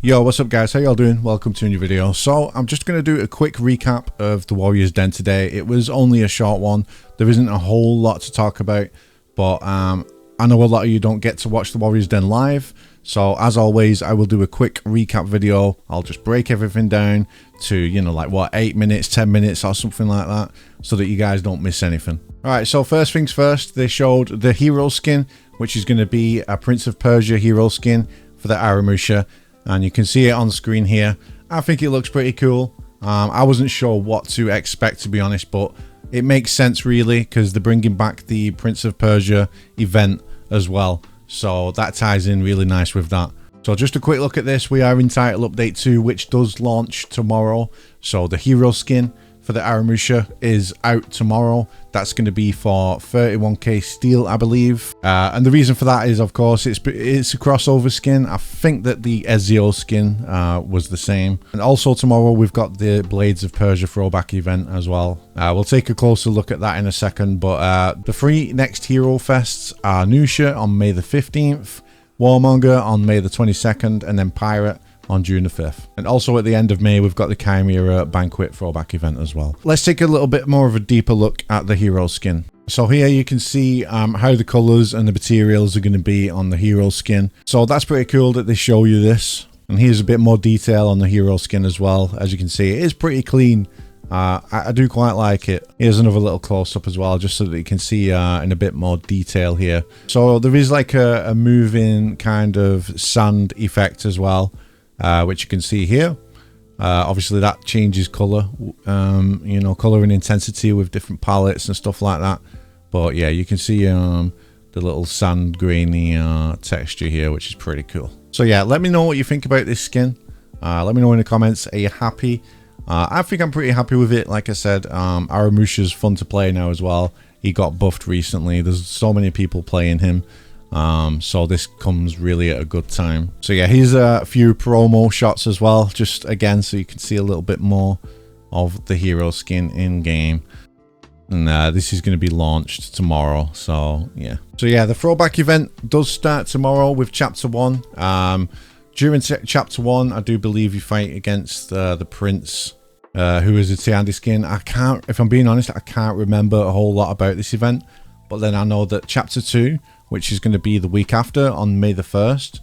Yo, what's up guys, how y'all doing? Welcome to a new video. So I'm just going to do a quick recap of the Warriors Den today. It was only a short one. There isn't a whole lot to talk about, but I know a lot of you don't get to watch the Warriors Den live. So as always, I will do a quick recap video. I'll just break everything down to, you know, like what, 8 minutes, 10 minutes or something like that, so that you guys don't miss anything. Alright, so first things first, they showed the hero skin, which is going to be a Prince of Persia hero skin for the Aramusha. And you can see it on screen here. I think it looks pretty cool. I wasn't sure what to expect, to be honest, but it makes sense really because they're bringing back the Prince of Persia event as well. So that ties in really nice with that. So just a quick look at this. We are in Title Update 2, which does launch tomorrow. So the hero skin for the Aramusha is out tomorrow. That's going to be for 31k steel, I believe. And the reason for that is, of course, it's a crossover skin. I think that the Ezio skin was the same. And also tomorrow we've got the Blades of Persia Throwback Event as well. We'll take a closer look at that in a second. But the 3 next hero fests are Nusha on May the 15th, Warmonger on May the 22nd, and then Pirate on June the 5th. And also at the end of May, we've got the Chimera Banquet Throwback Event as well. Let's take a little bit more of a deeper look at the hero skin. So here you can see how the colors and the materials are going to be on the hero skin. So that's pretty cool that they show you this. And here's a bit more detail on the hero skin as well. As you can see, it is pretty clean. I do quite like it. Here's another little close-up as well, just so that you can see in a bit more detail here. So there is like a moving kind of sand effect as well. Which you can see here. Obviously that changes color, you know, color and intensity with different palettes and stuff like that. But yeah, you can see the little sand grainy texture here, which is pretty cool. So yeah, let me know what you think about this skin. Let me know in the comments. Are you happy? I think I'm pretty happy with it. Like I said, Aramusha's fun to play now as well. He got buffed recently. There's so many people playing him. So this comes really at a good time. So yeah, here's a few promo shots as well, just again so you can see a little bit more of the hero skin in game. And this is going to be launched tomorrow, so yeah. So yeah, the throwback event does start tomorrow with chapter 1. During chapter 1, I do believe you fight against the prince, who is a Tiandi skin. If I'm being honest, I can't remember a whole lot about this event, but then I know that chapter 2, which is going to be the week after on May the 1st,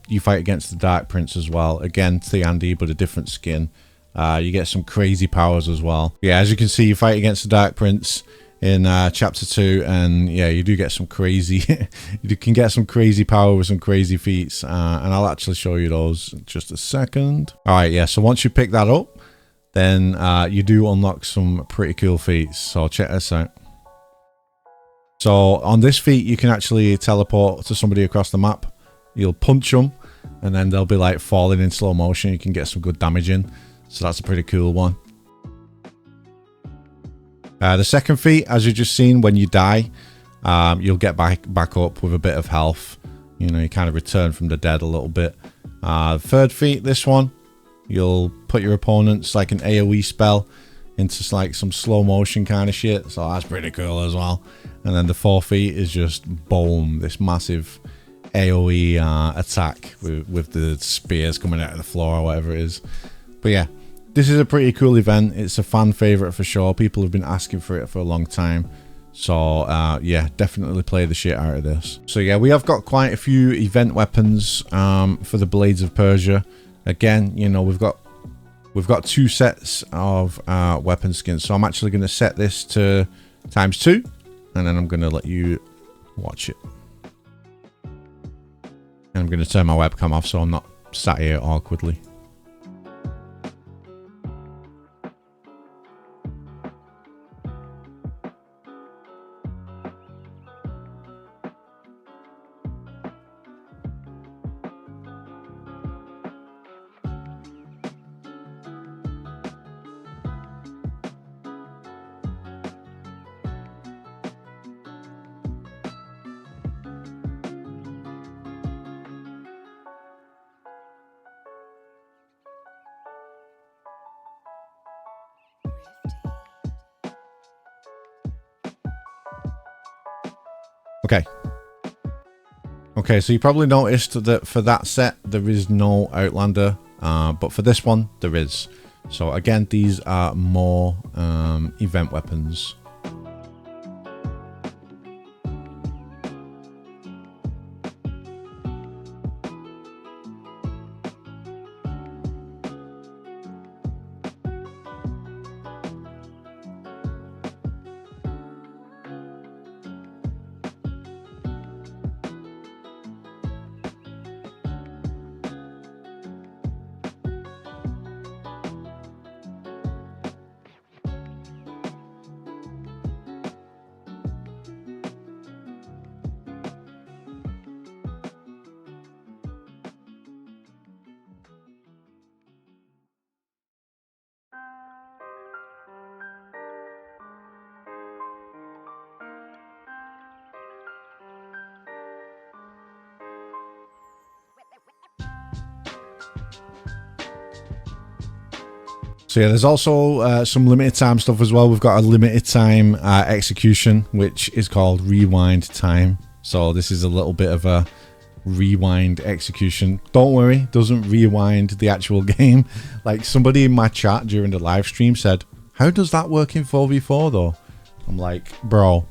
you fight against the Dark Prince as well. Again, Tiandi, but a different skin. You get some crazy powers as well. Yeah, as you can see, you fight against the Dark Prince in chapter 2, and yeah, you do get some crazy you can get some crazy power with some crazy feats, and I'll actually show you those in just a second. All right, yeah, so once you pick that up, then you do unlock some pretty cool feats, so check this out. So on this feat, you can actually teleport to somebody across the map. You'll punch them, and then they'll be like falling in slow motion. You can get some good damage in. So that's a pretty cool one. The second feat, as you've just seen, when you die, you'll get back up with a bit of health. You know, you kind of return from the dead a little bit. Third feat, this one, you'll put your opponents like an AoE spell into like some slow motion kind of shit. So that's pretty cool as well. And then the 4th feat is just boom, this massive AoE attack with the spears coming out of the floor or whatever it is. But yeah, this is a pretty cool event. It's a fan favorite for sure. People have been asking for it for a long time. So yeah, definitely play the shit out of this. So yeah, we have got quite a few event weapons for the Blades of Persia. Again, you know, we've got 2 sets of weapon skins. So I'm actually going to set this to ×2. And then I'm going to let you watch it. And I'm going to turn my webcam off so I'm not sat here awkwardly. Okay, so you probably noticed that for that set there is no Outlander, but for this one there is. So again, these are more event weapons. So yeah, there's also some limited time stuff as well. We've got a limited time execution, which is called Rewind Time. So this is a little bit of a rewind execution. Don't worry, doesn't rewind the actual game. Like somebody in my chat during the live stream said, how does that work in 4v4 though? I'm like, bro,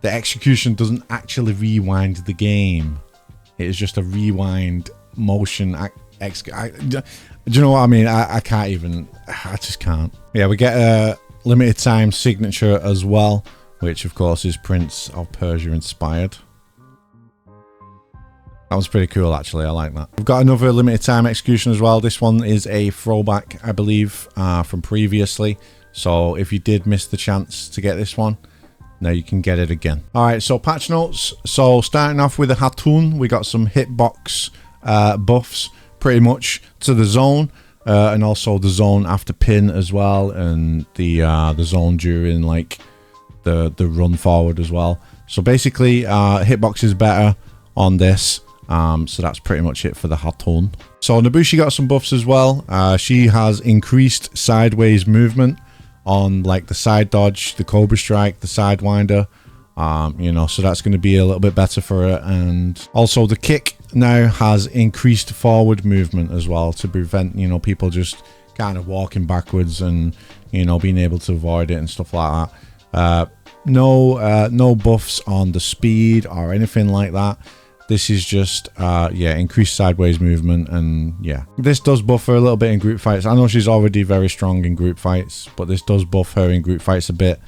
the execution doesn't actually rewind the game. It is just a rewind motion. Do you know what I mean? I can't even, I just can't. Yeah, we get a limited time signature as well, which of course is Prince of Persia inspired. That was pretty cool actually, I like that. We've got another limited time execution as well. This one is a throwback, I believe, from previously. So if you did miss the chance to get this one, now you can get it again. Alright, so patch notes. So starting off with the Haton, we got some hitbox buffs pretty much to the zone, and also the zone after pin as well, and the zone during like the run forward as well. So basically hitbox is better on this, so that's pretty much it for the Haton. So Nibushi got some buffs as well. She has increased sideways movement on like the side dodge, the Cobra Strike, the Sidewinder, you know, so that's going to be a little bit better for her. And also the kick now has increased forward movement as well to prevent, you know, people just kind of walking backwards and, you know, being able to avoid it and stuff like that. No buffs on the speed or anything like that. This is just yeah, increased sideways movement, and yeah, this does buff her a little bit in group fights. I know she's already very strong in group fights, but this does buff her in group fights a bit.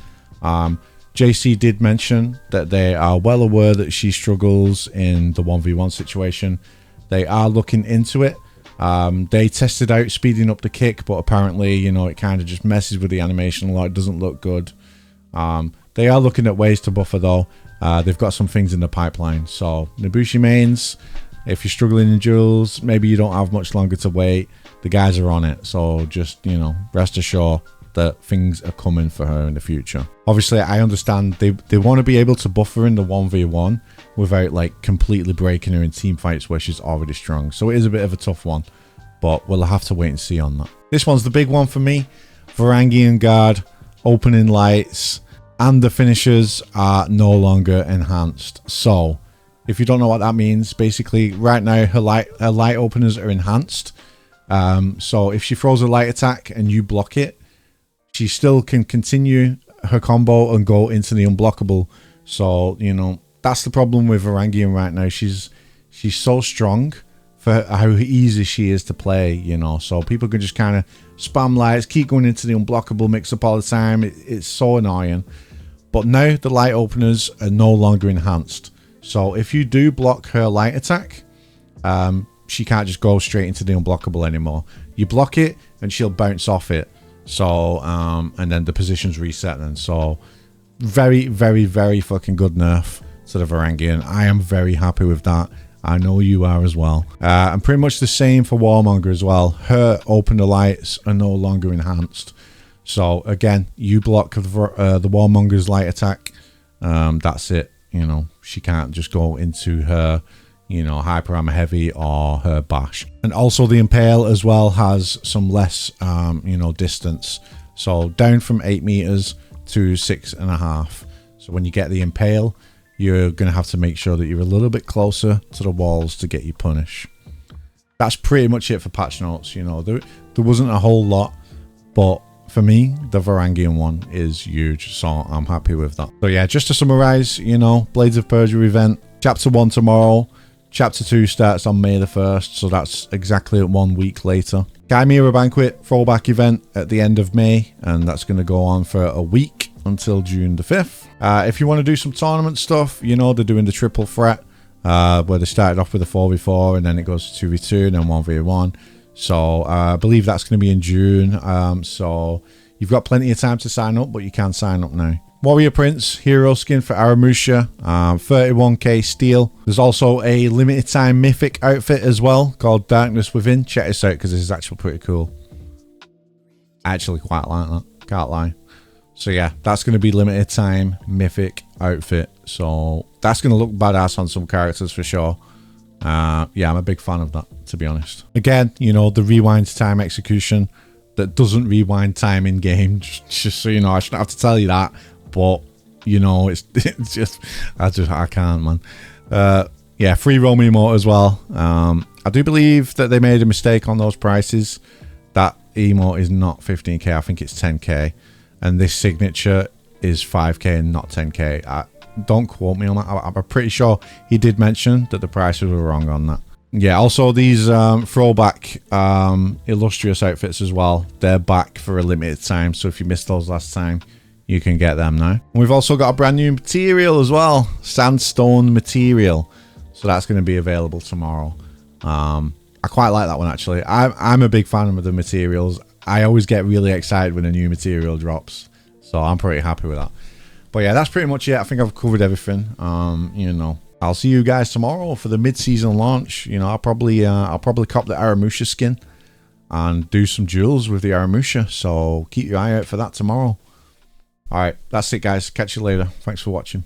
JC did mention that they are well aware that she struggles in the 1v1 situation. They are looking into it. They tested out speeding up the kick, but apparently, you know, it kind of just messes with the animation a lot. It doesn't look good. They are looking at ways to buff her though. They've got some things in the pipeline. So Nibushi mains, if you're struggling in duels, maybe you don't have much longer to wait. The guys are on it. So just, you know, rest assured that things are coming for her in the future. Obviously, I understand they want to be able to buff her in the 1v1 without like completely breaking her in team fights where she's already strong. So it is a bit of a tough one, but we'll have to wait and see on that. This one's the big one for me. Varangian guard, opening lights, and the finishers are no longer enhanced. So if you don't know what that means, basically right now her light openers are enhanced. So if she throws a light attack and you block it, she still can continue her combo and go into the unblockable. So, you know, that's the problem with Varangian right now. She's so strong for how easy she is to play, you know. So people can just kind of spam lights, keep going into the unblockable mix up all the time. It's so annoying. But now the light openers are no longer enhanced. So if you do block her light attack, she can't just go straight into the unblockable anymore. You block it and she'll bounce off it. So, and then the position's reset then. So, very, very, very fucking good nerf to the Varangian. I am very happy with that. I know you are as well. And pretty much the same for Warmonger as well. Her opener lights are no longer enhanced. So, again, you block the Warmonger's light attack. That's it. You know, she can't just go into her, you know, hyper armor heavy or her bash. And also the impale as well has some less you know, distance, so down from 8 meters to 6.5. So when you get the impale, you're going to have to make sure that you're a little bit closer to the walls to get your punish. That's pretty much it for patch notes. You know, there wasn't a whole lot, but for me, the Varangian one is huge, so I'm happy with that. So yeah, just to summarize, you know, Blades of Persia event, Chapter 1 tomorrow, Chapter 2 starts on May the 1st, so that's exactly 1 week later. Chimera Banquet, Throwback Event at the end of May, and that's going to go on for a week until June the 5th. If you want to do some tournament stuff, you know, they're doing the triple threat, where they started off with a 4v4, and then it goes to 2v2, and then 1v1. So I believe that's going to be in June, so you've got plenty of time to sign up, but you can sign up now. Warrior Prince hero skin for Aramusha, 31k steel. There's also a limited time mythic outfit as well called Darkness Within. Check this out because this is actually pretty cool. I actually quite like that, can't lie. So yeah, that's going to be limited time mythic outfit. So that's going to look badass on some characters for sure. Yeah, I'm a big fan of that, to be honest. Again, you know, the rewind time execution that doesn't rewind time in game, just so you know, I shouldn't have to tell you that. But you know, it's just I can't, man. Yeah, free roam emote as well. I do believe that they made a mistake on those prices. That emote is not 15k, I think it's 10k, and this signature is 5k and not 10k. Don't quote me on that. I'm pretty sure he did mention that the prices were wrong on that. Yeah, also these throwback illustrious outfits as well, they're back for a limited time, so if you missed those last time, you can get them now. And we've also got a brand new material as well, sandstone material, so that's going to be available tomorrow. I quite like that one actually. I'm a big fan of the materials. I always get really excited when a new material drops, so I'm pretty happy with that. But yeah, that's pretty much it. I think I've covered everything. You know, I'll see you guys tomorrow for the mid-season launch. You know, I'll probably cop the Aramusha skin and do some duels with the Aramusha, so keep your eye out for that tomorrow. All right, that's it, guys. Catch you later. Thanks for watching.